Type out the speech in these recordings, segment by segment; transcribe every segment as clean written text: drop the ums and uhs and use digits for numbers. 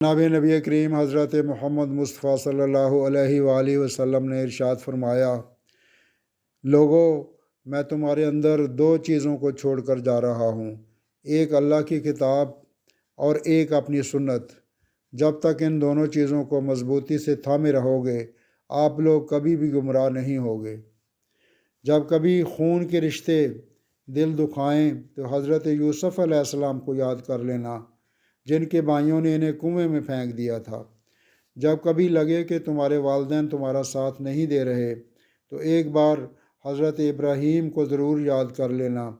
جناب نبی کریم حضرت محمد مصطفیٰ صلی اللہ علیہ وآلہ وسلم نے ارشاد فرمایا، لوگو میں تمہارے اندر دو چیزوں کو چھوڑ کر جا رہا ہوں، ایک اللہ کی کتاب اور ایک اپنی سنت۔ جب تک ان دونوں چیزوں کو مضبوطی سے تھامے رہو گے آپ لوگ کبھی بھی گمراہ نہیں ہوگے۔ جب کبھی خون کے رشتے دل دکھائیں تو حضرت یوسف علیہ السلام کو یاد کر لینا، جن کے بھائیوں نے انہیں کنویں میں پھینک دیا تھا۔ جب کبھی لگے کہ تمہارے والدین تمہارا ساتھ نہیں دے رہے تو ایک بار حضرت ابراہیم کو ضرور یاد کر لینا،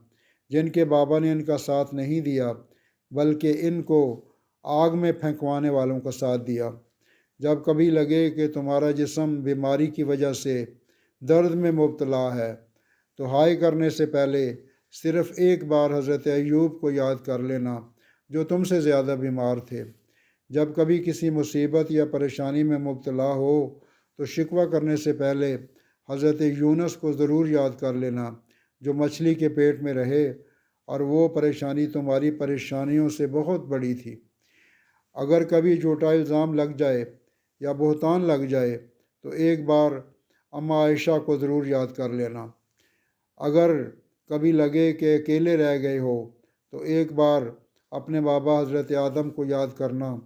جن کے بابا نے ان کا ساتھ نہیں دیا بلکہ ان کو آگ میں پھینکوانے والوں کا ساتھ دیا۔ جب کبھی لگے کہ تمہارا جسم بیماری کی وجہ سے درد میں مبتلا ہے تو ہائے کرنے سے پہلے صرف ایک بار حضرت ایوب کو یاد کر لینا جو تم سے زیادہ بیمار تھے۔ جب کبھی کسی مصیبت یا پریشانی میں مبتلا ہو تو شکوہ کرنے سے پہلے حضرت یونس کو ضرور یاد کر لینا جو مچھلی کے پیٹ میں رہے اور وہ پریشانی تمہاری پریشانیوں سے بہت بڑی تھی۔ اگر کبھی جھوٹا الزام لگ جائے یا بہتان لگ جائے تو ایک بار اماں عائشہ کو ضرور یاد کر لینا۔ اگر کبھی لگے کہ اکیلے رہ گئے ہو تو ایک بار اپنے بابا حضرت آدم کو یاد کرنا،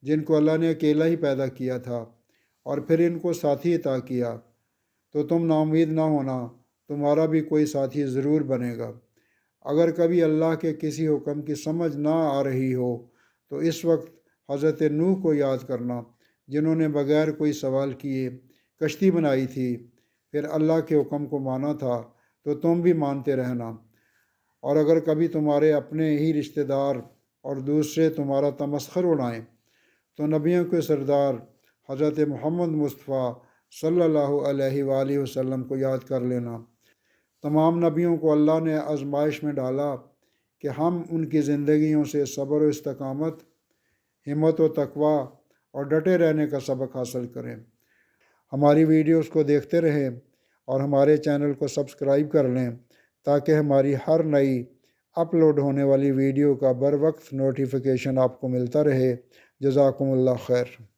جن کو اللہ نے اکیلا ہی پیدا کیا تھا اور پھر ان کو ساتھی عطا کیا۔ تو تم نا امید نہ ہونا، تمہارا بھی کوئی ساتھی ضرور بنے گا۔ اگر کبھی اللہ کے کسی حکم کی سمجھ نہ آ رہی ہو تو اس وقت حضرت نوح کو یاد کرنا، جنہوں نے بغیر کوئی سوال کیے کشتی بنائی تھی، پھر اللہ کے حکم کو مانا تھا تو تم بھی مانتے رہنا۔ اور اگر کبھی تمہارے اپنے ہی رشتہ دار اور دوسرے تمہارا تمسخر اڑائیں تو نبیوں کے سردار حضرت محمد مصطفیٰ صلی اللہ علیہ وآلہ وسلم کو یاد کر لینا۔ تمام نبیوں کو اللہ نے آزمائش میں ڈالا کہ ہم ان کی زندگیوں سے صبر و استقامت، ہمت و تقوی اور ڈٹے رہنے کا سبق حاصل کریں۔ ہماری ویڈیوز کو دیکھتے رہیں اور ہمارے چینل کو سبسکرائب کر لیں تاکہ ہماری ہر نئی اپلوڈ ہونے والی ویڈیو کا بر وقت نوٹیفیکیشن آپ کو ملتا رہے۔ جزاکم اللہ خیر۔